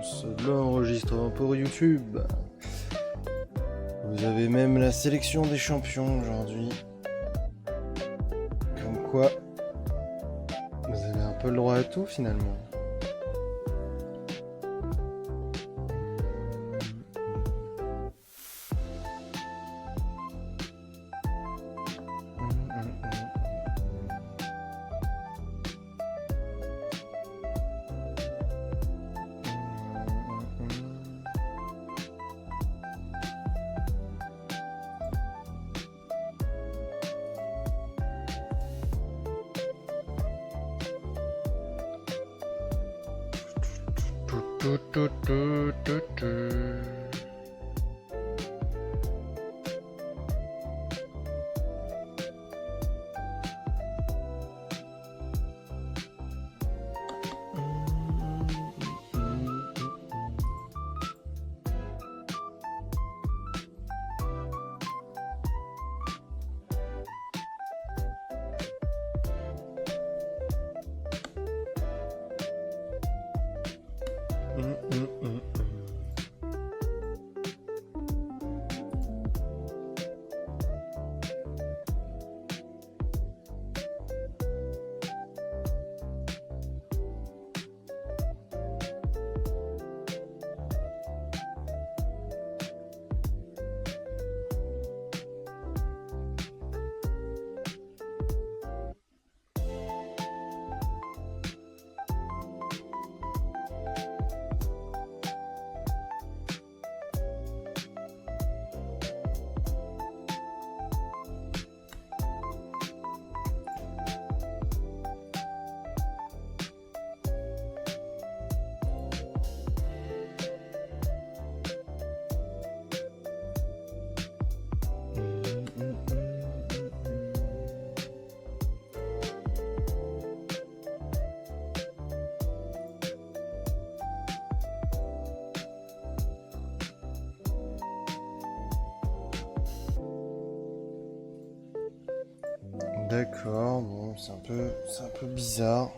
lance l'enregistrement pour YouTube. Vous avez même la sélection des champions aujourd'hui. Comme quoi, vous avez un peu le droit à tout finalement. D'accord, bon, c'est un peu bizarre.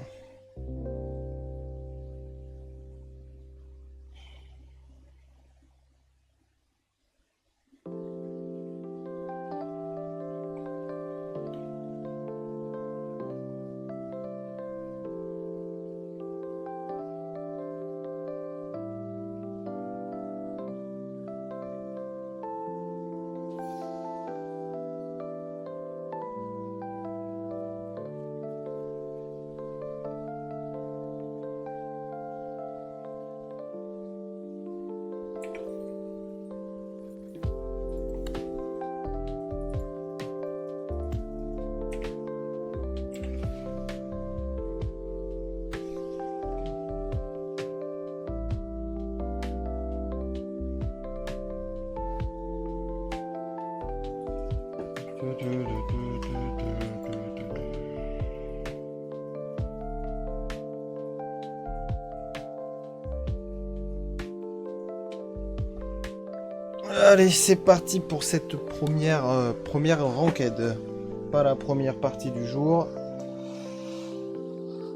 Allez, c'est parti pour cette première ranked. Pas la première partie du jour,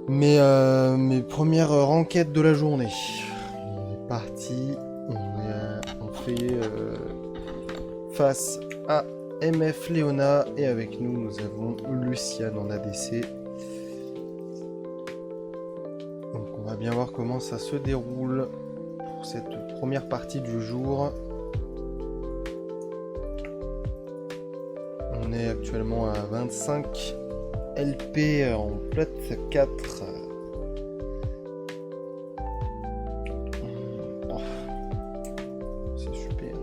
mais mes premières ranked de la journée. On est parti, on fait face à MF Léona et avec nous, nous avons Luciane en ADC. Donc on va bien voir comment ça se déroule pour cette première partie du jour. On est actuellement à 25 LP en plate 4. Oh, c'est super.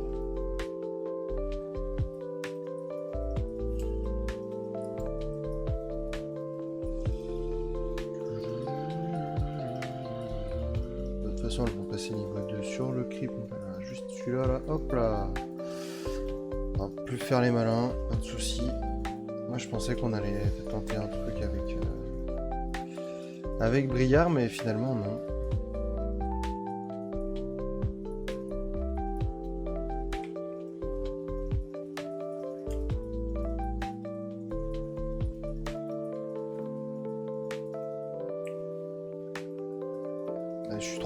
De toute façon, elles vont passer niveau 2 sur le creep. Juste celui-là, là. Hop là. On va plus faire les malins, pas de soucis. Moi je pensais qu'on allait tenter un truc avec Briard, mais finalement non.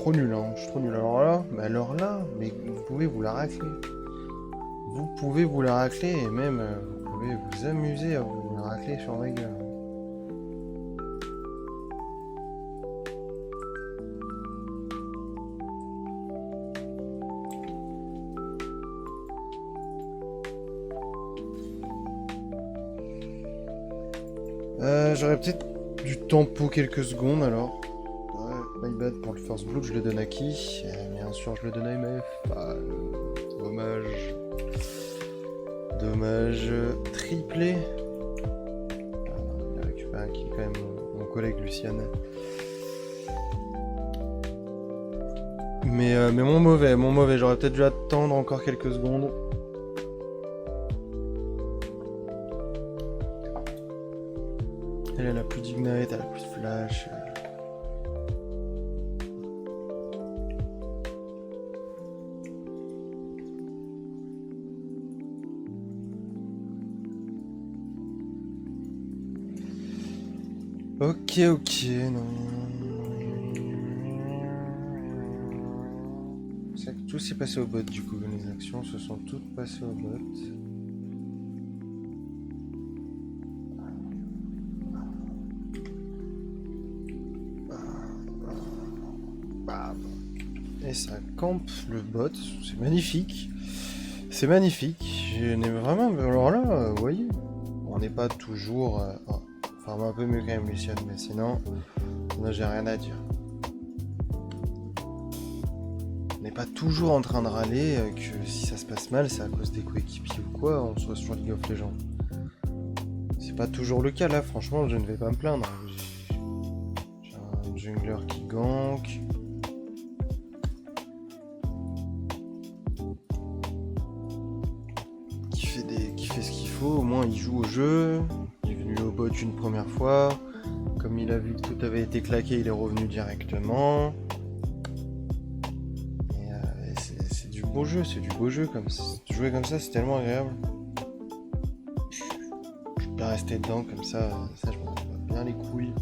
trop nul, hein. Je suis trop nul. Alors là, mais vous pouvez vous la racler. Vous pouvez vous la racler et même vous pouvez vous amuser à vous la racler sur ma gueule. J'aurais peut-être du tempo quelques secondes alors. Ouais, my bad pour le first blood, je le donne à qui? Bien sûr, je le donne à MF. Ah, dommage. Dommage. Triplé. Il a récupéré un kill quand même, mon collègue Luciane. Mais mon mauvais, j'aurais peut-être dû attendre encore quelques secondes. Elle a plus d'ignite, elle a plus de flash. Ok, non. C'est que tout s'est passé au bot du coup, les actions se sont toutes passées au bot. Et ça campe le bot, c'est magnifique. C'est magnifique. On est vraiment. Alors là, vous voyez, on n'est pas toujours. Enfin, un peu mieux quand même, Luciane, mais sinon, là j'ai rien à dire. On n'est pas toujours en train de râler que si ça se passe mal, c'est à cause des coéquipiers ou quoi, on soit sur League of Legends. C'est pas toujours le cas là, franchement, je ne vais pas me plaindre. J'ai un jungler qui gank. Qui fait ce qu'il faut, au moins il joue au jeu. Il est venu au bot une première fois. Comme il a vu que tout avait été claqué, il est revenu directement. C'est du beau jeu, comme ça. Jouer comme ça, c'est tellement agréable. Je peux pas rester dedans comme ça je m'en bats bien les couilles.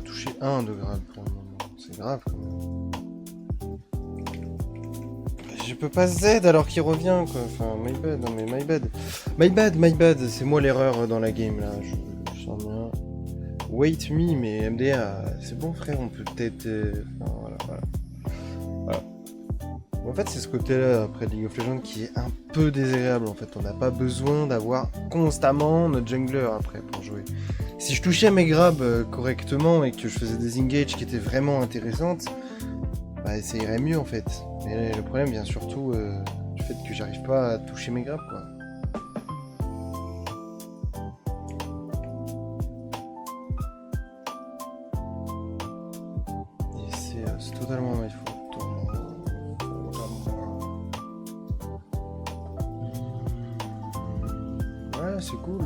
Touché 1 de grave pour le moment, c'est grave quand même. Je peux pas Z alors qu'il revient quoi, enfin my bad, non mais my bad, c'est moi l'erreur dans la game là, je sens bien. Wait me, mais MDA, c'est bon frère, on peut peut-être... Enfin, voilà. En fait c'est ce côté là après League of Legends qui est un peu désagréable en fait, on n'a pas besoin d'avoir constamment notre jungler après pour jouer. Si je touchais mes grabs correctement et que je faisais des engages qui étaient vraiment intéressantes, bah ça irait mieux en fait. Mais le problème vient surtout du fait que j'arrive pas à toucher mes grabs quoi. Et c'est totalement ma faute. Ouais, c'est cool.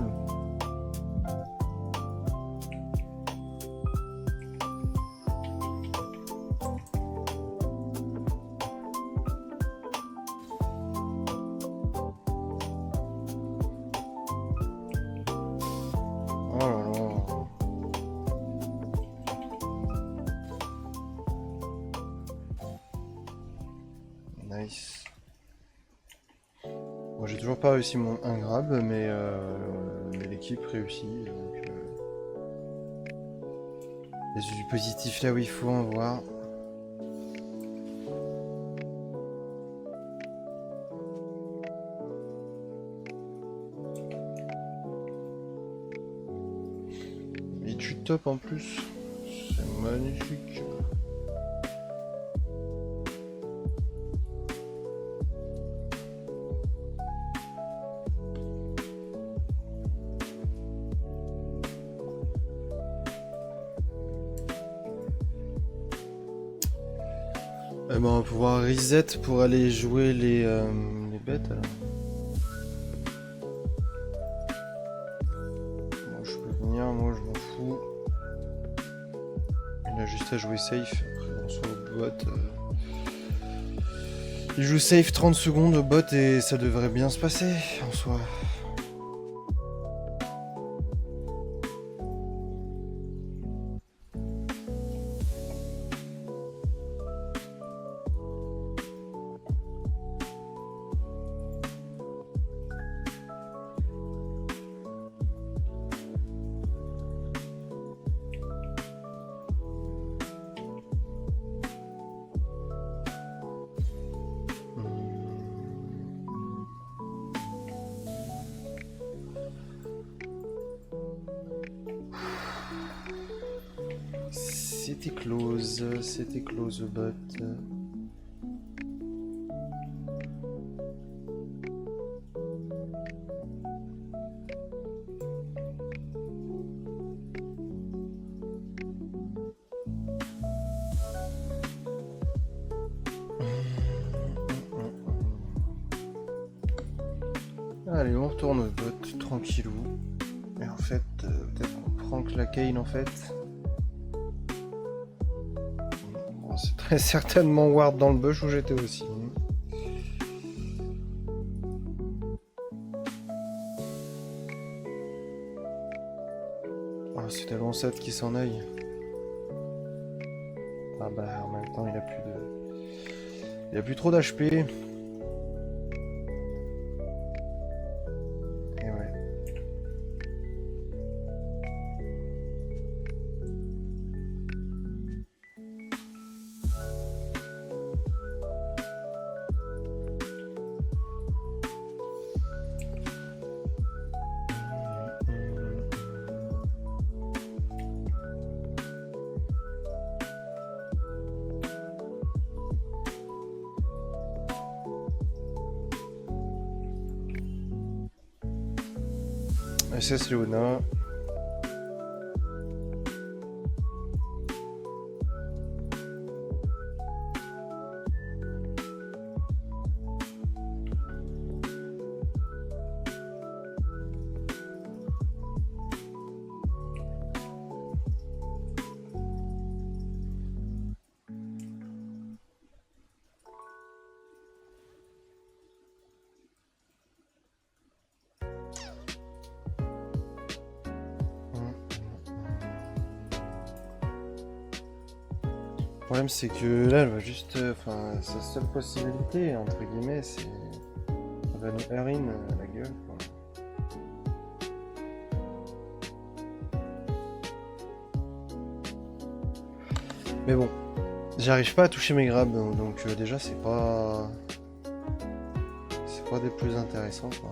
Oh là là. Nice. Bon, j'ai toujours pas réussi mon 1 grab, mais l'équipe réussit. Donc, il y a du positif là où il faut en voir. Et tu top en plus. C'est magnifique. Eh ben, on va pouvoir reset pour aller jouer les bêtes alors. Moi je peux venir, moi je m'en fous. Il a juste à jouer safe. Après on soit au bot. Il joue safe 30 secondes au bot et ça devrait bien se passer en soi. C'était close au bot. Allez, on retourne au bot, tranquillou. Et en fait, peut-être qu'on prend que la Kayn en fait. Bon, c'est très certainement Ward dans le bush où j'étais aussi. Oh, c'est tellement sad qu'il s'en aille. Ah bah en même temps il a plus de. Il a plus trop d'HP. SS Leona. Le problème c'est que là elle va juste. Enfin, sa seule possibilité, entre guillemets, c'est. Elle va nous Erin à la gueule quoi. Mais bon, j'arrive pas à toucher mes grabs, donc déjà c'est pas. C'est pas des plus intéressants quoi.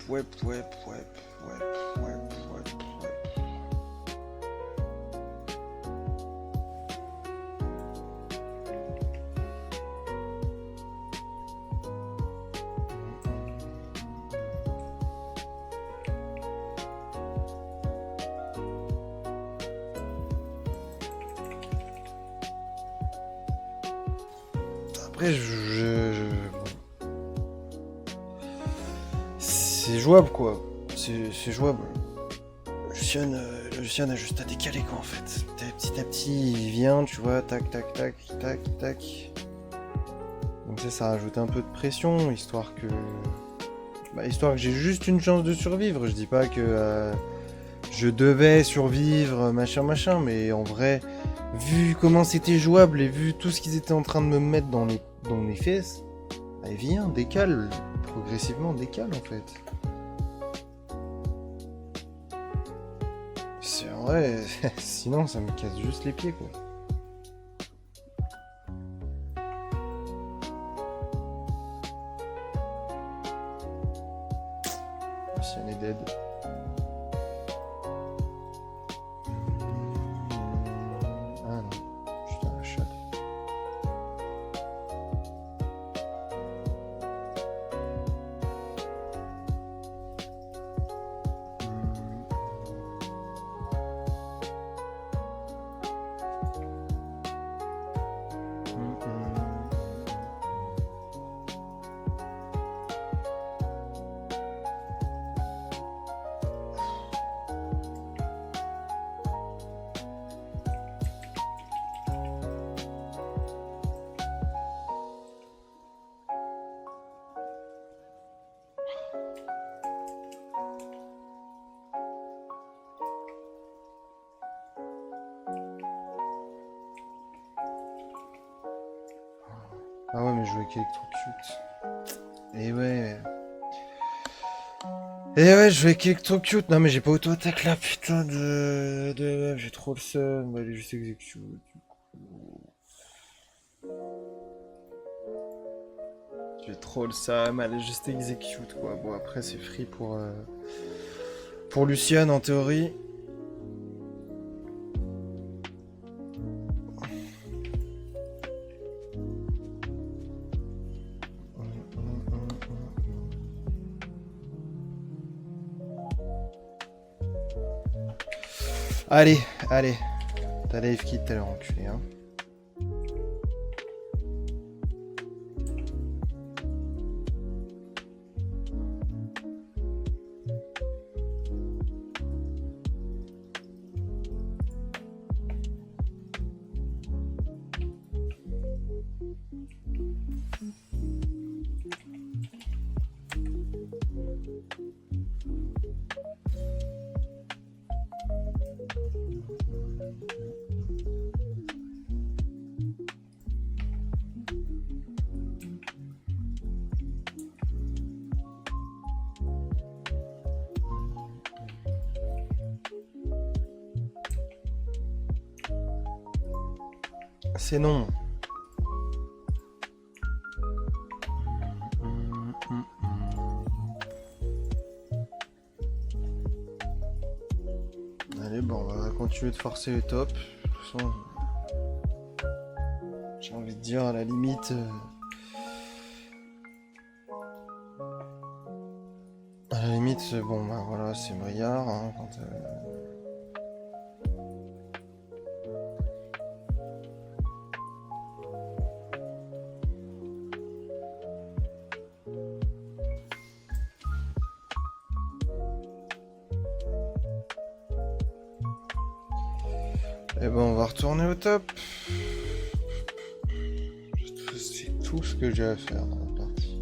Wep. Après, c'est jouable quoi. C'est jouable. Lucian a juste à décaler quoi en fait. Petit à petit, il vient, tu vois, tac. Donc ça rajoute un peu de pression, histoire que j'ai juste une chance de survivre. Je dis pas que je devais survivre, machin, mais en vrai, vu comment c'était jouable et vu tout ce qu'ils étaient en train de me mettre dans les fesses, allez viens, décale, progressivement décale en fait. C'est vrai, sinon ça me casse juste les pieds quoi. Si on est dead. Ah non, putain la chatte. Ah ouais, mais je veux avec Electrocute. Et ouais. Et ouais, je vais avec Electrocute. Non, mais j'ai pas auto-attaque là, putain de... J'ai trop le seum. Bah, allez, juste execute. J'ai trop le seum. Allez, juste execute, quoi. Bon, après, c'est free pour Luciane, en théorie. Allez, allez. T'as live kit, t'as l'air enculé, hein. C'est non. Allez, bon, on va continuer de forcer le top. De toute façon, j'ai envie de dire, à la limite... À la limite, bon, bah voilà, c'est Briard, hein, quand... Et ben, on va retourner au top. C'est tout ce que j'ai à faire dans la partie.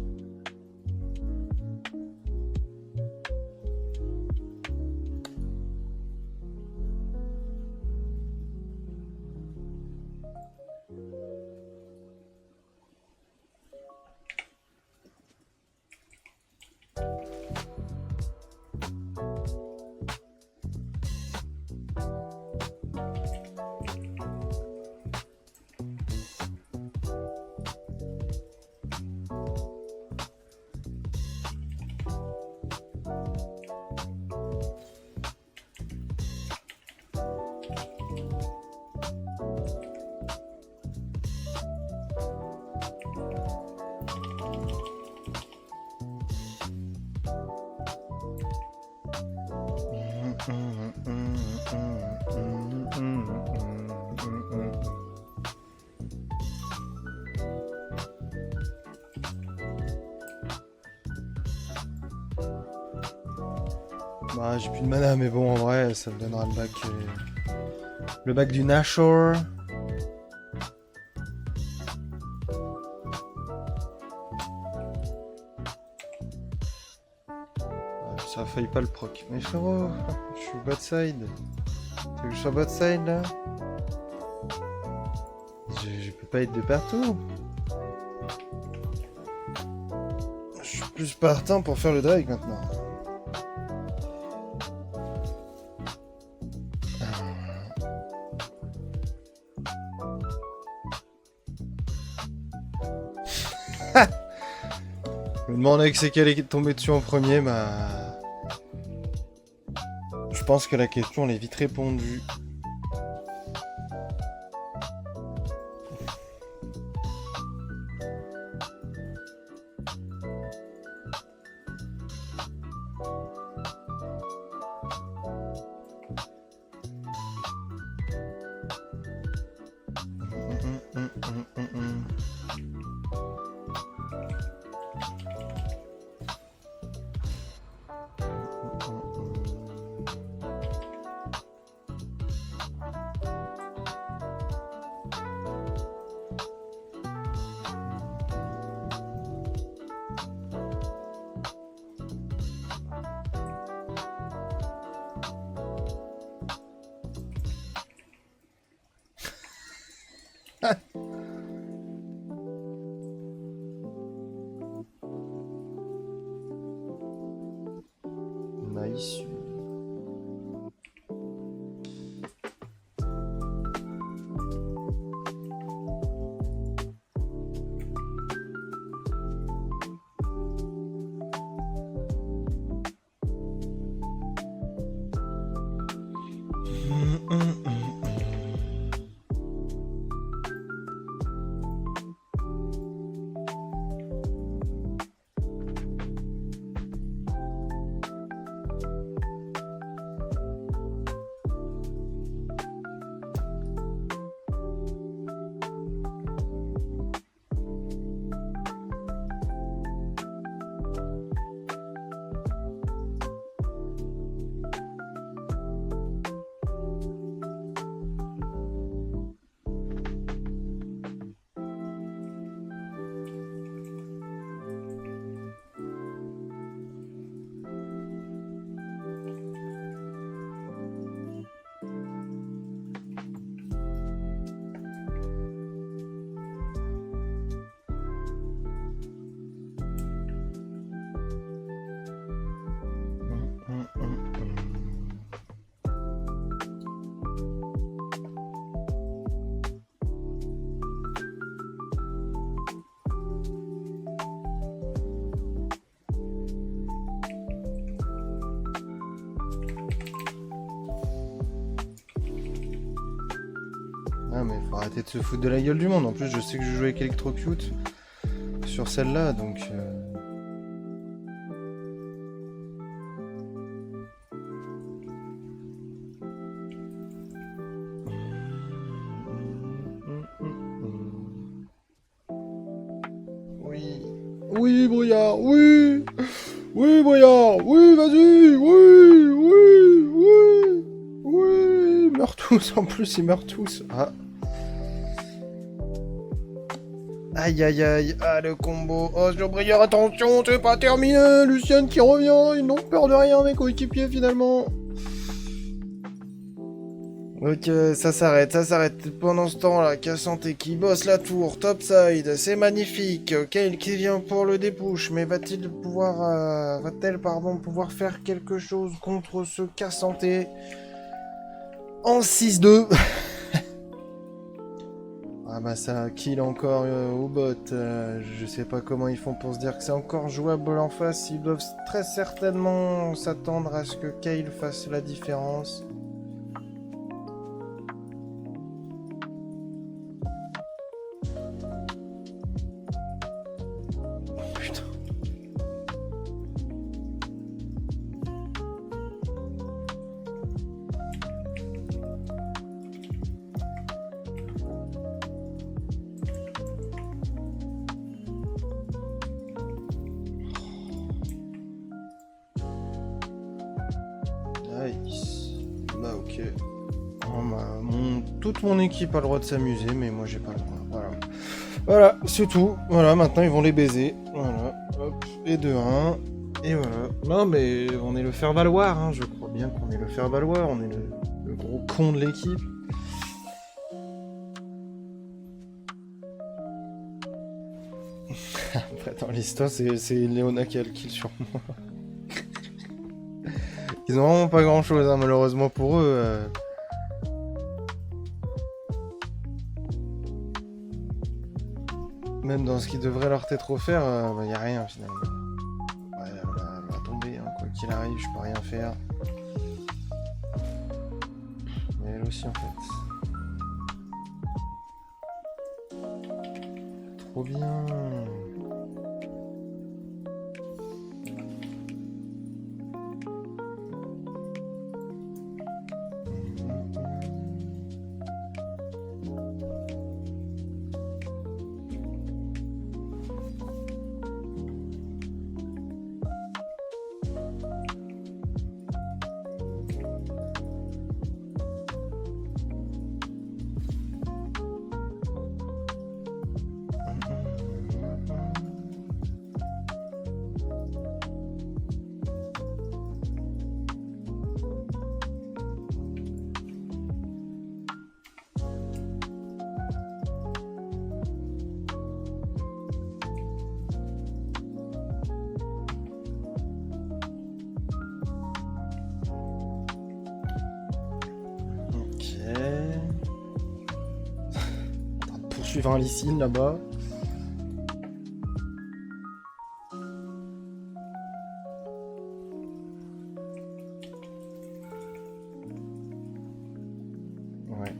Bah, j'ai plus de mana, mais bon, en vrai, ça me donnera le bac... Le bac du Nashor. Ça a failli pas le proc. Mais frérot, je suis bot side. Tu veux que je sois bot side là? Je peux pas être de partout. Je suis plus partant pour faire le drag maintenant. Je me demandais que c'est qu'elle est tombée dessus en premier, bah... Je pense que la question elle est vite répondue. Ah mais faut arrêter de se foutre de la gueule du monde. En plus je sais que je joue avec Electrocute sur celle-là, donc... Oui. Oui, Brouillard, oui. Oui, Brouillard, oui, vas-y, oui, oui, oui. Oui, ils meurent tous, en plus ils meurent tous. Ah. Aïe aïe aïe, ah le combo. Oh Surbrillard, attention, c'est pas terminé. Lucienne qui revient, ils n'ont peur de rien mes coéquipiers finalement. Ok, ça s'arrête. Pendant ce temps-là, Cassante qui bosse la tour, topside, c'est magnifique. Kale qui vient pour le dépush, mais va-t-elle pouvoir faire quelque chose contre ce Cassante en 6-2. Ah bah ça kill encore au bot. Je sais pas comment ils font pour se dire que c'est encore jouable en face. Ils doivent très certainement s'attendre à ce que Kale fasse la différence. Putain. Nice. Bah ok. Toute mon équipe a le droit de s'amuser, mais moi j'ai pas le droit. Voilà. Voilà, c'est tout. Voilà, maintenant ils vont les baiser. Voilà. Hop. Et 2-1. Et voilà. Non mais on est le faire-valoir, hein. Je crois bien qu'on est le faire-valoir. On est le gros con de l'équipe. Après, dans l'histoire, c'est Léona qui a le kill sur moi. Ils ont vraiment pas grand chose, hein, malheureusement pour eux. Même dans ce qui devrait leur être offert, y a rien finalement. Ouais, elle va tomber, hein, quoi qu'il arrive, je peux rien faire. Mais elle aussi en fait. Trop bien. Poursuivre un Lysine là-bas. Ouais.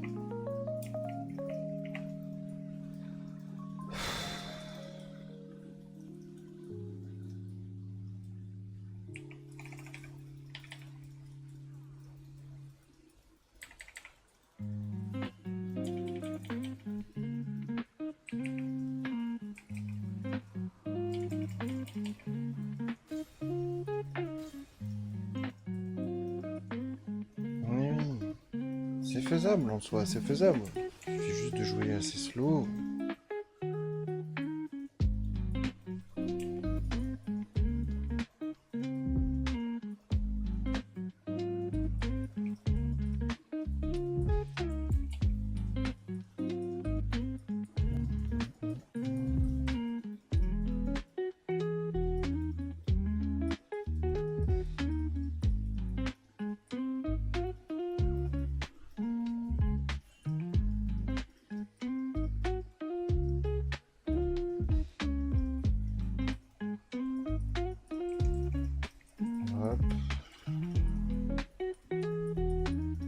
C'est faisable en soi, c'est faisable. Il suffit juste de jouer assez slow. Hop.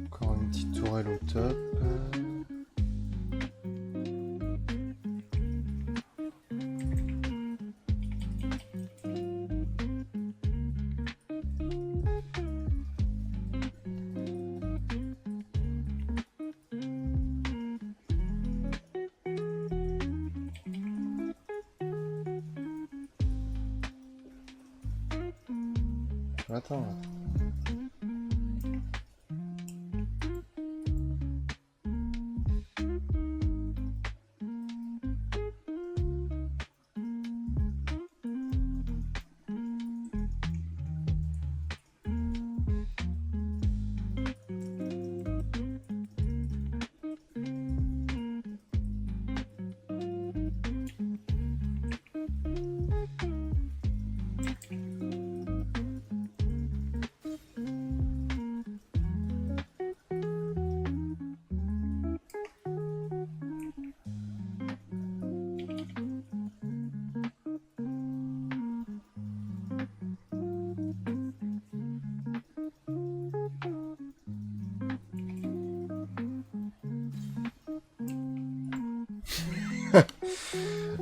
Encore une petite tourelle au top. Attends.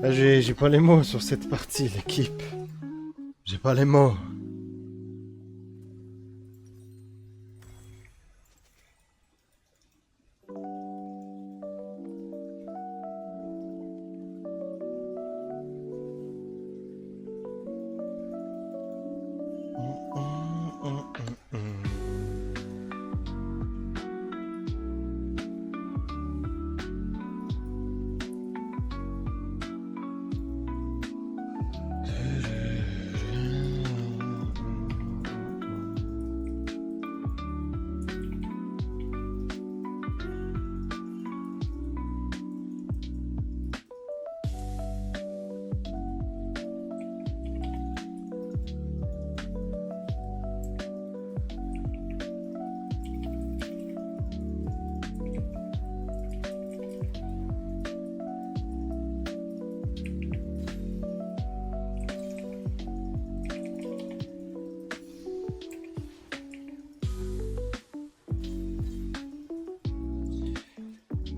J'ai pas les mots sur cette partie, l'équipe. J'ai pas les mots.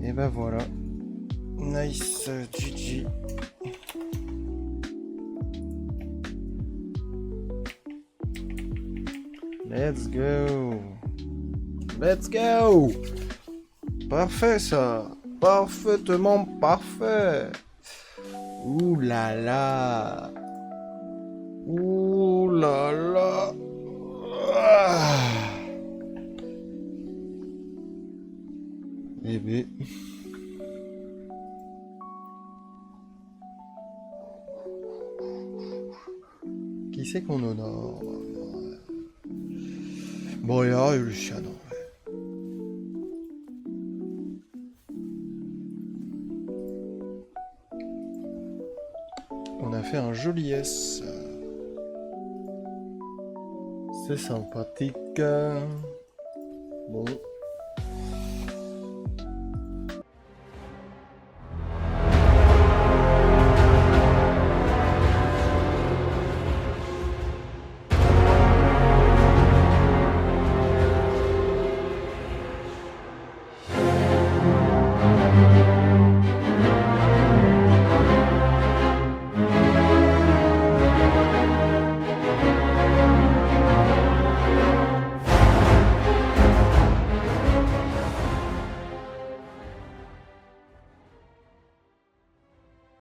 Et ben voilà. Nice, GG. Let's go. Let's go. Parfait ça. Parfaitement parfait. Ouh là là. Ouh là là. Ah. Eh ben. Qui c'est qu'on honore? Boya et Luciano. On a fait un joli S. C'est sympathique. Bon.